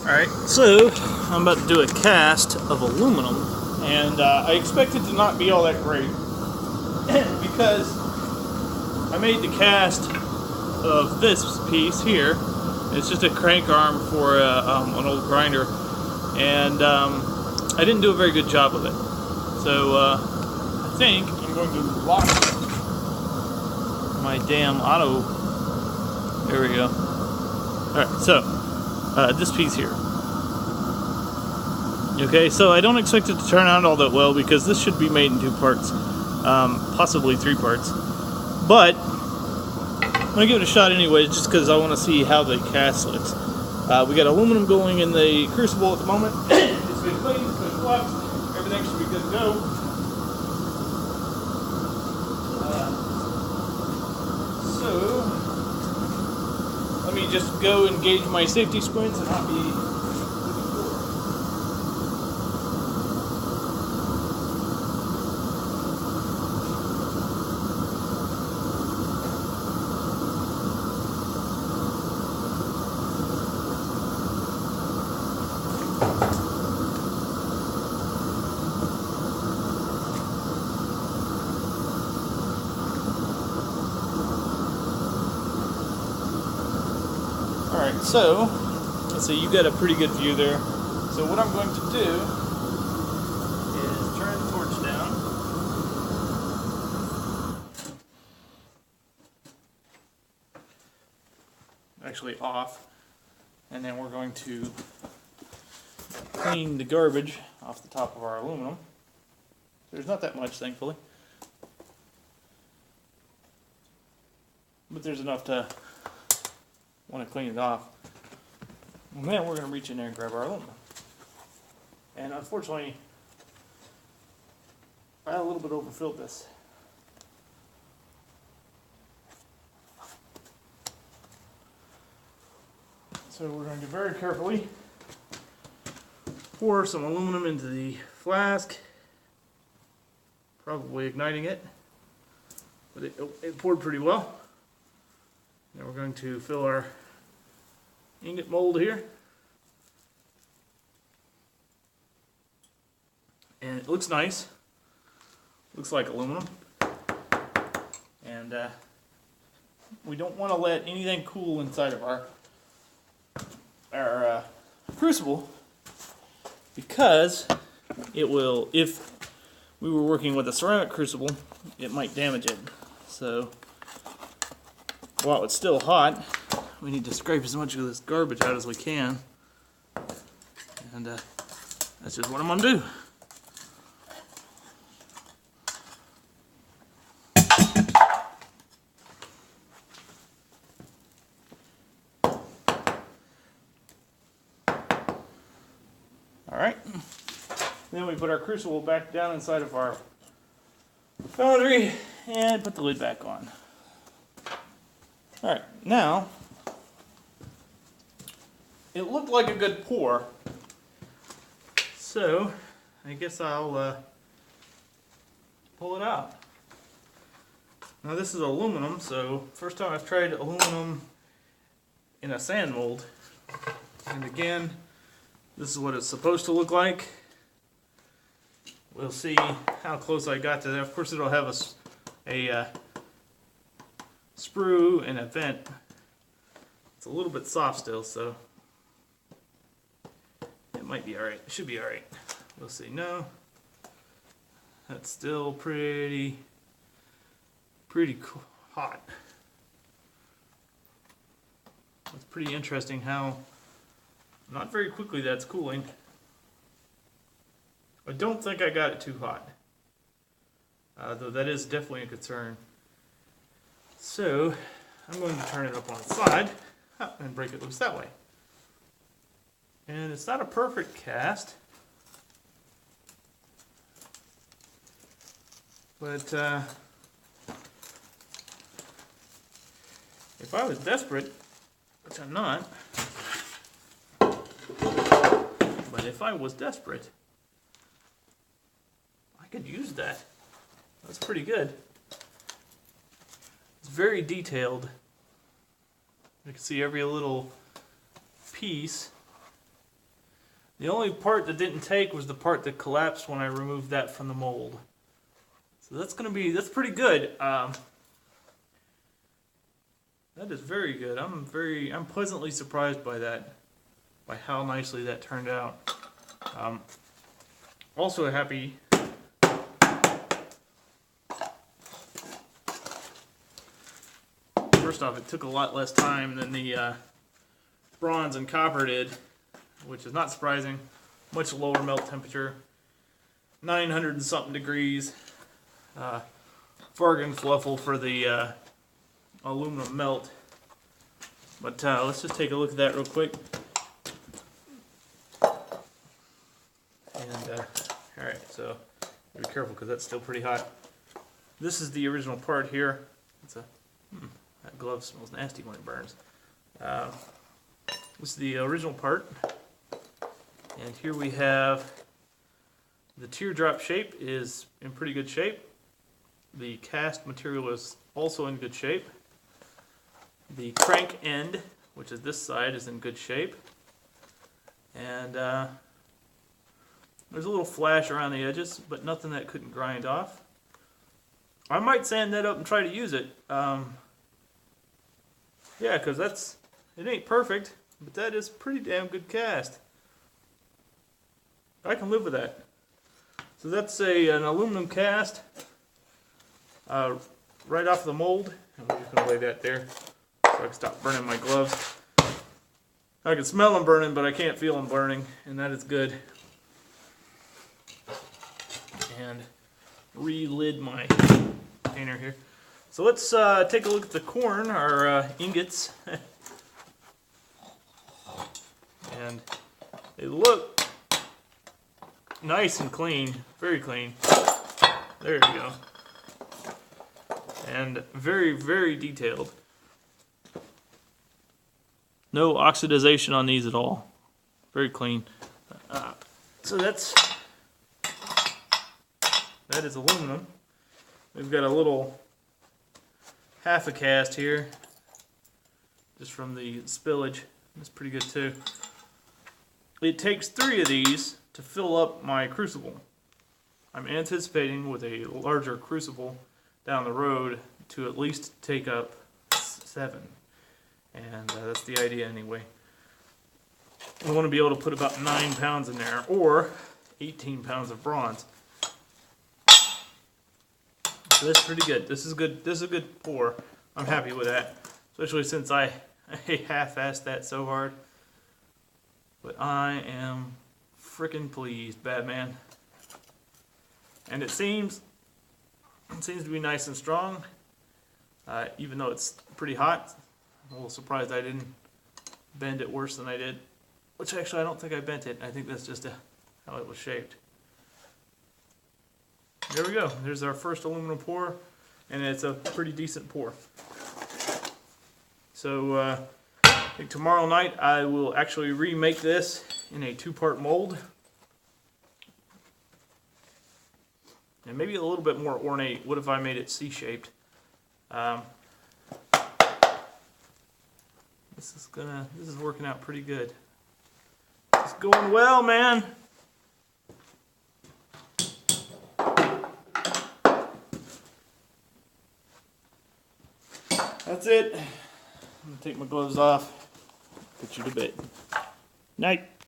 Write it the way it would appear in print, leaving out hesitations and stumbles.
Alright, so I'm about to do a cast of aluminum, and I expect it to not be all that great because I made the cast of this piece here. It's just a crank arm for an old grinder, and I didn't do a very good job of it. So I think I'm going to lock my damn auto. There we go. Alright, so this piece here. Okay, so I don't expect it to turn out all that well because this should be made in 2 parts, possibly 3 parts. But I'm going to give it a shot anyway, just because I want to see how the cast looks. We got aluminum going in the crucible at the moment. It's been cleaned, it's been fluxed, everything should be good to go. So let me just go and gauge my safety squints and not be looking forward. Alright, so, let's see, you got a pretty good view there. So what I'm going to do is turn the torch down. Actually off. And then we're going to clean the garbage off the top of our aluminum. There's not that much, thankfully. But there's enough to want to clean it off. And then we're going to reach in there and grab our aluminum. And unfortunately, I a little bit overfilled this. So we're going to very carefully pour some aluminum into the flask, probably igniting it, but it poured pretty well. Now we're going to fill our ingot mold here. And it looks nice. Looks like aluminum. And we don't want to let anything cool inside of our crucible, because it will, if we were working with a ceramic crucible, it might damage it. So while it's still hot, we need to scrape as much of this garbage out as we can. And that's just what I'm going to do. Alright. Then we put our crucible back down inside of our foundry and put the lid back on. Alright, now, it looked like a good pour, so I guess I'll pull it out. Now this is aluminum, so first time I've tried aluminum in a sand mold. And again, this is what it's supposed to look like. We'll see how close I got to that. Of course it'll have a sprue and a vent. It's a little bit soft still, so it might be alright. It should be alright. We'll see. No, that's still pretty hot. It's pretty interesting how not very quickly that's cooling. I don't think I got it too hot, though that is definitely a concern. So I'm going to turn it up on its side and break it loose that way. And it's not a perfect cast, but if I was desperate, which I'm not, but if I was desperate, I could use that. That's pretty good. It's very detailed. You can see every little piece The only part that didn't take was the part that collapsed when I removed that from the mold. So that's pretty good. That is very good. I'm pleasantly surprised by that, by how nicely that turned out. Also happy. First off, it took a lot less time than the bronze and copper did, which is not surprising. Much lower melt temperature, 900 and something degrees. Fargan fluffle for the aluminum melt. But let's just take a look at that real quick. And alright, so be careful because that's still pretty hot. This is the original part here. It's a that glove smells nasty when it burns. This is the original part. And here we have the teardrop shape is in pretty good shape. The cast material is also in good shape. The crank end, which is this side, is in good shape. And there's a little flash around the edges, but nothing that couldn't grind off. I might sand that up and try to use it. Yeah, because it ain't perfect, but that is pretty damn good cast. I can live with that. So that's an aluminum cast right off the mold. And I'm just going to lay that there so I can stop burning my gloves. I can smell them burning, but I can't feel them burning, and that is good. And re-lid my container here. So let's take a look at the corn, our ingots. And they look nice and clean, very clean. There you go. And very, very detailed. No oxidization on these at all. Very clean. So that is aluminum. We've got a little half a cast here, just from the spillage. That's pretty good too. It takes 3 of these to fill up my crucible. I'm anticipating with a larger crucible down the road to at least take up 7. And that's the idea anyway. I want to be able to put about 9 pounds in there, or 18 pounds of bronze. So that's pretty good. This is good. This is a good pour. I'm happy with that, especially since I half-assed that so hard. But I am frickin' pleased, Batman. And it seems to be nice and strong, even though it's pretty hot. I'm a little surprised I didn't bend it worse than I did. Which actually I don't think I bent it. I think that's just how it was shaped. There we go. There's our first aluminum pour, and it's a pretty decent pour. So I think tomorrow night I will actually remake this in a 2-part mold. And maybe a little bit more ornate. What if I made it C-shaped? This is working out pretty good. It's going well, man. That's it. I'm gonna take my gloves off, put you to bed. Night.